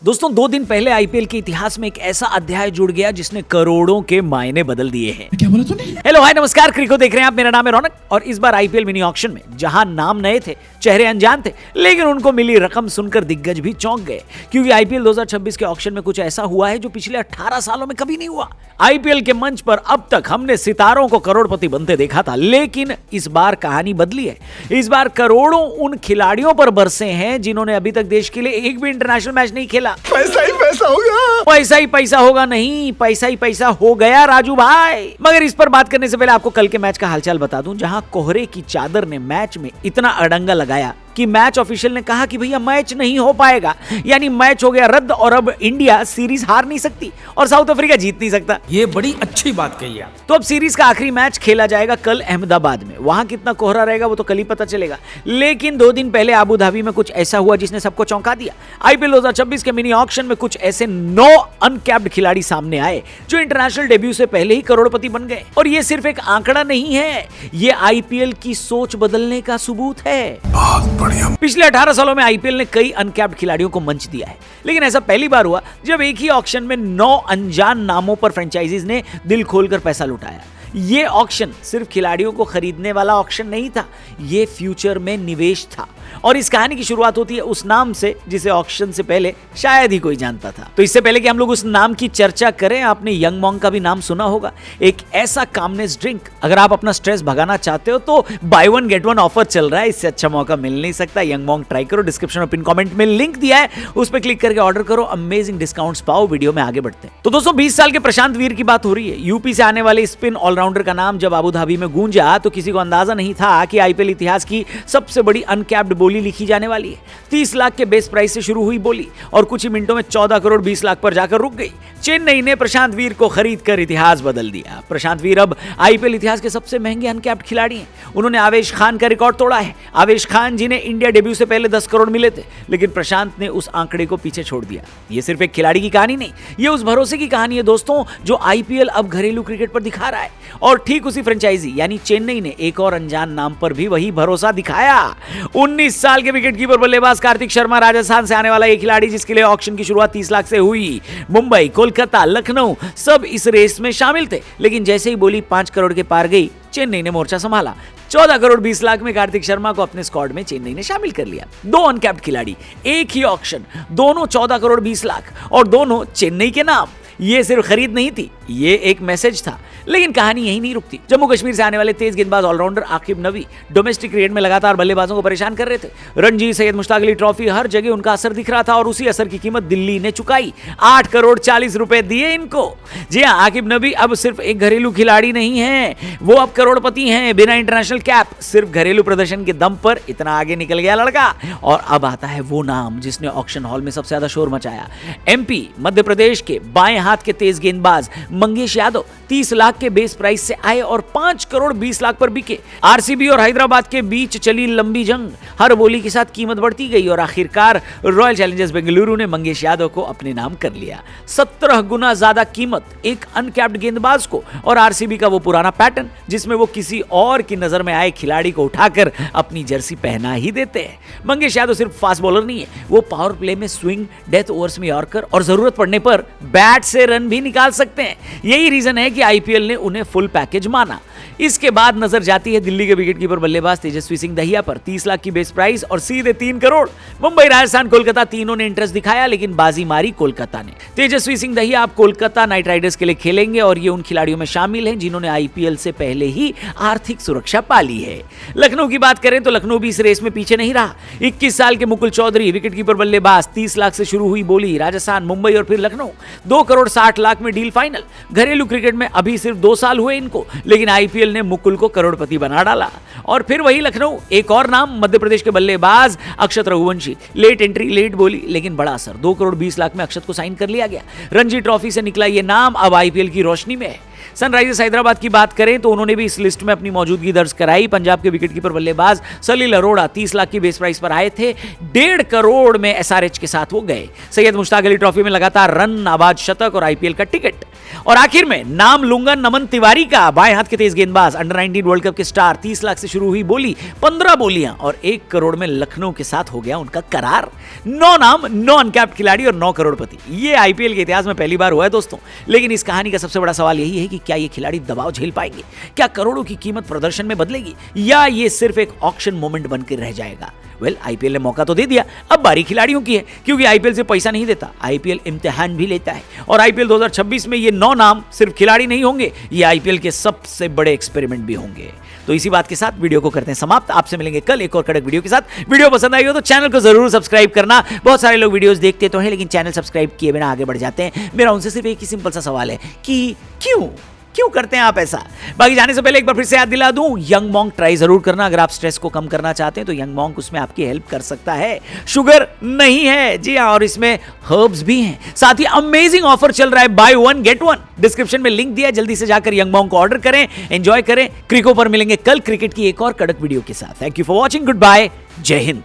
दोस्तों 2 दिन पहले आईपीएल के इतिहास में एक ऐसा अध्याय जुड़ गया जिसने करोड़ों के मायने बदल दिए हैं। क्या बोला तूने? हेलो हाय नमस्कार, क्रिको देख रहे हैं आप। मेरा नाम है रौनक और इस बार आईपीएल मिनी ऑक्शन में जहां नाम नए थे, चेहरे अनजान थे, लेकिन उनको मिली रकम सुनकर दिग्गज भी चौंक गए, क्योंकि आईपीएल 2026 के ऑक्शन में कुछ ऐसा हुआ है जो पिछले 18 सालों में कभी नहीं हुआ। आईपीएल के मंच पर अब तक हमने सितारों को करोड़पति बनते देखा था, लेकिन इस बार कहानी बदली है। इस बार करोड़ों उन खिलाड़ियों पर बरसे हैं जिन्होंने अभी तक देश के लिए एक भी इंटरनेशनल मैच नहीं खेला। पैसा ही पैसा होगा। पैसा ही पैसा होगा नहीं, पैसा ही पैसा हो गया राजू भाई। मगर इस पर बात करने से पहले आपको कल के मैच का हालचाल बता दूं, जहां कोहरे की चादर ने मैच में इतना अड़ंगा लगाया कि मैच ऑफिशियल ने कहा कि भैया मैच नहीं हो पाएगा, यानी मैच हो गया रद्द और अब इंडिया सीरीज हार नहीं सकती और साउथ अफ्रीका जीत नहीं सकता। ये बड़ी अच्छी बात कही आप। तो अब सीरीज का आखिरी मैच खेला जाएगा कल अहमदाबाद में। वहां कितना कोहरा रहेगा वो तो कल ही पता चलेगा, लेकिन 2 दिन पहले अबू धाबी में कुछ ऐसा हुआ जिसने सबको चौंका दिया। आईपीएल 2026 के मिनी ऑक्शन में कुछ ऐसे 9 अनकैप्ड खिलाड़ी सामने आए जो इंटरनेशनल डेब्यू से पहले ही करोड़पति बन गए। और ये सिर्फ एक आंकड़ा नहीं है, ये आईपीएल की सोच बदलने का सबूत है। पिछले 18 सालों में आईपीएल ने कई अनकैप्ड खिलाड़ियों को मंच दिया है, लेकिन ऐसा पहली बार हुआ जब एक ही ऑक्शन में 9 अनजान नामों पर फ्रेंचाइजीज ने दिल खोलकर पैसा लुटाया। ये ऑक्शन सिर्फ खिलाड़ियों को खरीदने वाला ऑक्शन नहीं था, ये फ्यूचर में निवेश था। और इस कहानी की शुरुआत होती है उस नाम से जिसे ऑक्शन से पहले शायद ही कोई जानता था। तो इससे पहले कि हम लोग उस नाम की चर्चा करें, आपने यंग मॉन्ग का भी नाम सुना होगा। एक ऐसा कामनेस ड्रिंक, अगर आप अपना स्ट्रेस भगाना चाहते हो तो बाय 1 गेट 1 ऑफर चल रहा है, इससे अच्छा मौका मिल नहीं सकता। यंग मॉन्ग ट्राई करो, डिस्क्रिप्शन और पिन कमेंट में लिंक दिया है, उस पर क्लिक करके ऑर्डर करो, अमेजिंग डिस्काउंट्स पाओ। वीडियो में आगे बढ़ते हैं। तो दोस्तों 20 साल के प्रशांत वीर की बात हो रही है। यूपी से आने वाले स्पिन ऑलराउंडर का नाम जब अबू धाबी में गूंजा तो किसी को अंदाजा नहीं था कि आईपीएल इतिहास की सबसे बड़ी अनकैप्ड बोली लिखी जाने वाली है। 30 लाख के बेस प्राइस से शुरू हुई बोली और कुछ ही मिनटों में 14 करोड़ 20 लाख पर जाकर रुक गई। चेन्नई ने प्रशांत वीर को खरीद कर इतिहास बदल दिया। प्रशांत वीर अब आईपीएल इतिहास के सबसे महंगे अनकैप्ड खिलाड़ी हैं। उन्होंने आवेश खान का रिकॉर्ड तोड़ा है। आवेश खान जिन्हें इंडिया डेब्यू से पहले 10 करोड़ मिले थे, लेकिन प्रशांत ने उस आंकड़े को पीछे छोड़ दिया। यह सिर्फ एक खिलाड़ी की कहानी नहीं, यह उस भरोसे की कहानी है दोस्तों जो आईपीएल अब घरेलू क्रिकेट पर दिखा रहा है। और ठीक उसी फ्रेंचाइजी यानी चेन्नई ने एक और अनजान नाम पर भी वही भरोसा दिखाया। 19 साल के विकेटकीपर बल्लेबाज कार्तिक शर्मा, राजस्थान से आने वाला एक खिलाड़ी जिसके लिए ऑक्शन की शुरुआत 30 लाख से हुई। मुंबई, कोलकाता, लखनऊ सब इस रेस में शामिल थे, लेकिन जैसे ही बोली 5 करोड़ के पार गई, चेन्नई ने मोर्चा संभाला। 14 करोड़ 20 लाख में कार्तिक शर्मा को अपने स्क्वाड में चेन्नई ने शामिल कर लिया। 2 अनकैप्ड खिलाड़ी, एक ही ऑक्शन, दोनों 14 करोड़ 20 लाख और दोनों चेन्नई के नाम। ये सिर्फ खरीद नहीं थी, ये एक मैसेज था। लेकिन कहानी यही नहीं रुकती। जम्मू कश्मीर से आने वाले तेज गेंदबाज ऑलराउंडर आकिब नबी डोमेस्टिक क्रिकेट में लगातार बल्लेबाजों को परेशान कर रहे थे। रणजी, सैयद मुश्ताक अली ट्रॉफी, हर जगह उनका असर दिख रहा था और उसी असर की कीमत दिल्ली ने चुकाई। 8 करोड़ 40 रुपए दिए इनको। जी हाँ, आकिब नबी अब सिर्फ एक घरेलू खिलाड़ी नहीं है, वो अब करोड़पति हैं। बिना इंटरनेशनल कैप, सिर्फ घरेलू प्रदर्शन के दम पर इतना आगे निकल गया लड़का। और अब आता है वो नाम जिसने ऑक्शन हॉल में सबसे ज्यादा शोर मचाया। एमपी मध्य प्रदेश के बाएं हाथ के तेज गेंदबाज मंगेश यादव 30 लाख के बेस प्राइस से आए और 5 करोड़ 20 लाख पर बिके। आरसीबी और हैदराबाद के बीच चली लंबी जंग, हर बोली के साथ कीमत बढ़ती गई और आखिरकार रॉयल चैलेंजर्स बेंगलुरु ने मंगेश यादव को अपने नाम कर लिया। 17 गुना ज्यादा कीमत एक अनकैप्ड गेंदबाज को, और आरसीबी का वो पुराना पैटर्न जिसमें वो किसी और की नजर में आए खिलाड़ी को उठाकर अपनी जर्सी पहना ही देते हैं। मंगेश यादव सिर्फ फास्ट बॉलर नहीं है, वो पावर प्ले में स्विंग, डेथ ओवर्स में यॉर्कर और जरूरत पड़ने पर बैट से रन भी निकाल सकते हैं। यही रीजन है कि आईपीएल ने उन्हें फुल पैकेज माना। इसके बाद नजर जाती है दिल्ली के विकेटकीपर बल्लेबाज तेजस्वी सिंह दहिया पर। 30 लाख की बेस प्राइस और सीधे 3 करोड़। मुंबई, राजस्थान, कोलकाता तीनों ने इंटरेस्ट दिखाया, लेकिन बाजी मारी कोलकाता ने। तेजस्वी सिंह दहिया अब कोलकाता नाइट राइडर्स के लिए खेलेंगे और ये उन खिलाड़ियों में शामिल हैं जिन्होंने आईपीएल से पहले ही आर्थिक सुरक्षा पाली है। लखनऊ की बात करें तो लखनऊ भी इस रेस में पीछे नहीं रहा। 21 साल के मुकुल चौधरी विकेटकीपर बल्लेबाज, 30 लाख से शुरू हुई बोली। राजस्थान, मुंबई और फिर लखनऊ, 2 करोड़ 60 लाख में डील फाइनल। घरेलू क्रिकेट में अभी सिर्फ 2 साल हुए इनको, लेकिन आईपीएल ने मुकुल को करोड़पति बना डाला। और फिर वही लखनऊ, एक और नाम मध्य प्रदेश के बल्लेबाज अक्षत रघुवंशी। लेट एंट्री, लेट बोली, लेकिन बड़ा असर। 2 करोड़ 20 लाख में अक्षत को साइन कर लिया गया। रणजी ट्रॉफी से निकला ये नाम अब आईपीएल की रोशनी में है। सनराइजर्स हैदराबाद की बात करें तो उन्होंने भी इस लिस्ट में अपनी मौजूदगी दर्ज कराई। पंजाब के विकेटकीपर बल्लेबाज सलील अरोड़ा 30 लाख की बेस प्राइस पर आए थे, 1.5 करोड़ में एसआरएच के साथ वो गए। सैयद मुश्ताक अली ट्रॉफी में लगातार रन, आबाद शतक और आईपीएल का टिकट। और आखिर में नाम लूंगा नमन तिवारी का, बाएं हाथ के तेज गेंदबाज, अंडर 19 वर्ल्ड कप के स्टार। 30 लाख से शुरू हुई बोली, 15 बोलियां और 1 करोड़ में लखनऊ के साथ हो गया उनका करार। 9 नाम, 9 अनकैप्ड खिलाड़ी और 9 करोड़पति। ये आईपीएल के इतिहास में पहली बार हुआ है दोस्तों। लेकिन इस कहानी का सबसे बड़ा सवाल यही है कि क्या ये खिलाड़ी दबाव झेल पाएंगे? क्या करोड़ों की कीमत प्रदर्शन में बदलेगी, या ये सिर्फ एक ऑक्शन मोमेंट बनकर रह जाएगा? वेल, आईपीएल ने मौका तो दे दिया, अब बारी खिलाड़ियों की है, क्योंकि आईपीएल से पैसा नहीं देता, आईपीएल इम्तिहान भी लेता है। और आईपीएल 2026 में ये 9 नाम सिर्फ खिलाड़ी नहीं होंगे, ये आईपीएल के सबसे बड़े एक्सपेरिमेंट भी होंगे। तो इसी बात के साथ वीडियो को करते हैं समाप्त। आपसे मिलेंगे कल एक और कड़क वीडियो के साथ। वीडियो पसंद आई हो तो चैनल को जरूर सब्सक्राइब करना। बहुत सारे लोग वीडियोस देखते तो हैं लेकिन चैनल सब्सक्राइब किए बिना आगे बढ़ जाते हैं। मेरा उनसे सिर्फ एक ही सिंपल सा सवाल है कि क्यों करते हैं आप ऐसा? बाकी जाने से पहले एक बार फिर से याद दिला दूं, यंग मॉन्क ट्राई जरूर करना। अगर आप स्ट्रेस को कम करना चाहते हैं तो यंग मॉन्क उसमें आपकी हेल्प कर सकता है। शुगर नहीं है, जी हाँ, और इसमें हर्ब्स भी हैं। साथ ही अमेजिंग ऑफर चल रहा है, बाय 1 गेट 1। डिस्क्रिप्शन में लिंक दिया है, जल्दी से जाकर यंग मॉन्क को ऑर्डर करें, एंजॉय करें। क्रिको पर मिलेंगे कल क्रिकेट की एक और कड़क वीडियो के साथ। Thank you for watching, goodbye, जय हिंद।